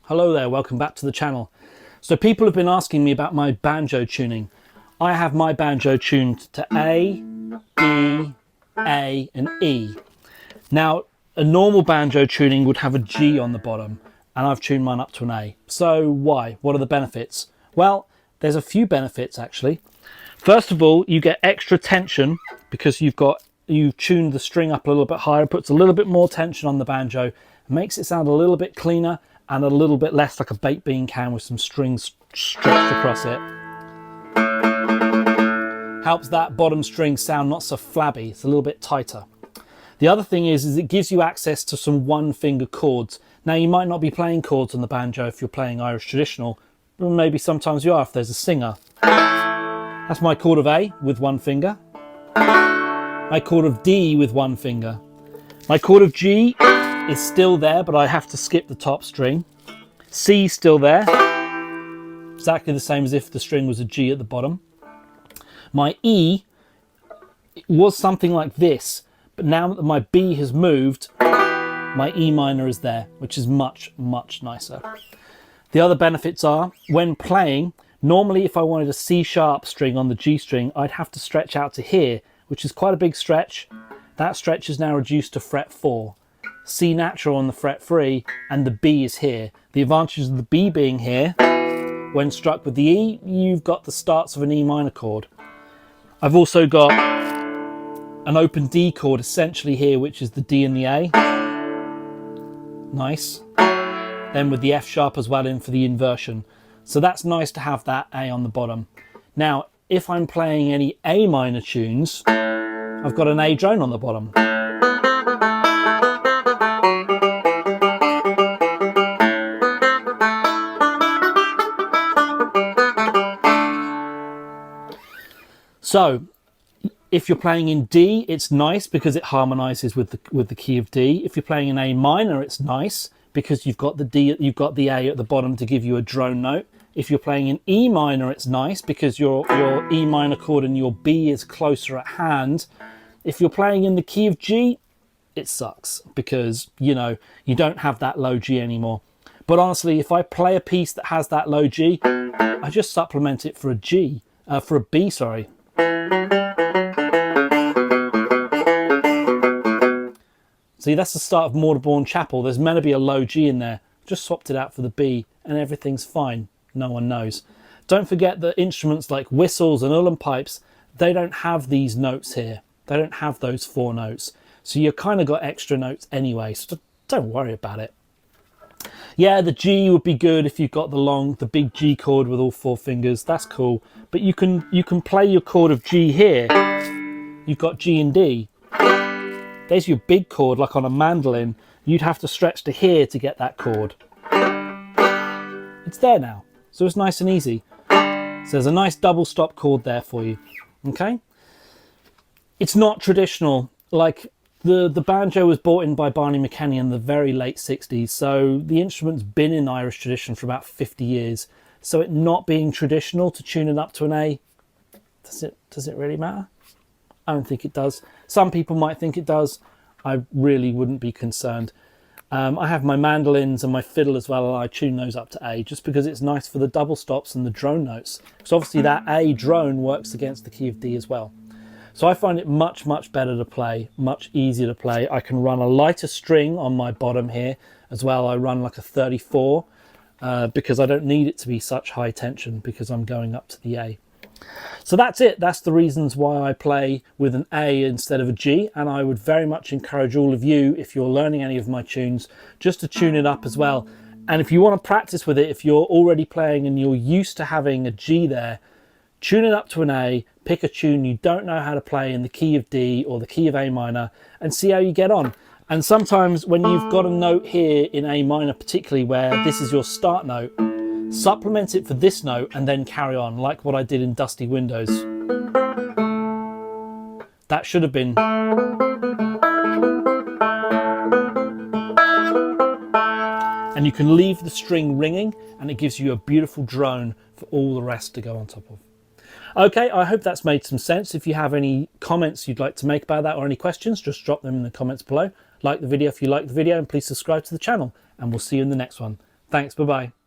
Hello there, welcome back to the channel. So people have been asking me about my banjo tuning. I have my banjo tuned to A, D, A and E. Now a normal banjo tuning would have a G on the bottom and I've tuned mine up to an A. So why? What are the benefits? Well, there's a few benefits actually. First of all, you get extra tension because you've tuned the string up a little bit higher, puts a little bit more tension on the banjo, makes it sound a little bit cleaner and a little bit less like a baked bean can with some strings stretched across it. Helps that bottom string sound not so flabby, it's a little bit tighter. The other thing is it gives you access to some one finger chords. Now you might not be playing chords on the banjo if you're playing Irish traditional, but maybe sometimes you are if there's a singer. That's my chord of A with one finger. My chord of D with one finger. My chord of G is still there, but I have to skip the top string. C still there. Exactly the same as if the string was a G at the bottom. My E was something like this, but now that my B has moved, my E minor is there, which is much, much nicer. The other benefits are, when playing, normally if I wanted a C sharp string on the G string, I'd have to stretch out to here, which is quite a big stretch. That stretch is now reduced to fret 4. C natural on the fret 3, and the B is here. The advantage of the B being here, when struck with the E, you've got the starts of an E minor chord. I've also got an open D chord essentially here, which is the D and the A. Nice. Then with the F sharp as well in for the inversion. So that's nice to have that A on the bottom. Now, if I'm playing any A minor tunes, I've got an A drone on the bottom. So, if you're playing in D, it's nice because it harmonizes with the key of D. If you're playing in A minor, it's nice because you've got the D, you've got the A at the bottom to give you a drone note. If you're playing in E minor, it's nice because your E minor chord and your B is closer at hand. If you're playing in the key of G, it sucks because, you know, you don't have that low G anymore. But honestly, if I play a piece that has that low G, I just supplement it for a G, for a B, sorry. See, that's the start of Mortarbourne Chapel. There's meant to be a low G in there. Just swapped it out for the B and everything's fine. No one knows. Don't forget that instruments like whistles and uilleann pipes, they don't have these notes here. They don't have those 4 notes. So you've kind of got extra notes anyway, so don't worry about it. Yeah, the G would be good if you've got the big G chord with all 4 fingers. That's cool. But you can play your chord of G here. You've got G and D. There's your big chord, like on a mandolin. You'd have to stretch to here to get that chord. It's there now. So it's nice and easy. So there's a nice double stop chord there for you. Okay? It's not traditional. Like the banjo was brought in by Barney McKenny in the very late 60s. So the instrument's been in Irish tradition for about 50 years. So it not being traditional to tune it up to an A, does it really matter? I don't think it does. Some people might think it does. I really wouldn't be concerned. I have my mandolins and my fiddle as well, and I tune those up to A just because it's nice for the double stops and the drone notes. Because obviously that A drone works against the key of D as well. So I find it much, much better to play, much easier to play. I can run a lighter string on my bottom here as well. I run like a 34 because I don't need it to be such high tension because I'm going up to the A. So that's it. That's the reasons why I play with an A instead of a G, and I would very much encourage all of you, if you're learning any of my tunes, just to tune it up as well. And if you want to practice with it, if you're already playing and you're used to having a G there, tune it up to an A, pick a tune you don't know how to play in the key of D or the key of A minor, and see how you get on. And sometimes when you've got a note here in A minor, particularly where this is your start note, supplement it for this note and then carry on, like what I did in Dusty Windows. That should have been. And you can leave the string ringing and it gives you a beautiful drone for all the rest to go on top of. Okay, I hope that's made some sense. If you have any comments you'd like to make about that or any questions, just drop them in the comments below. Like the video if you like the video and please subscribe to the channel and we'll see you in the next one. Thanks, bye-bye.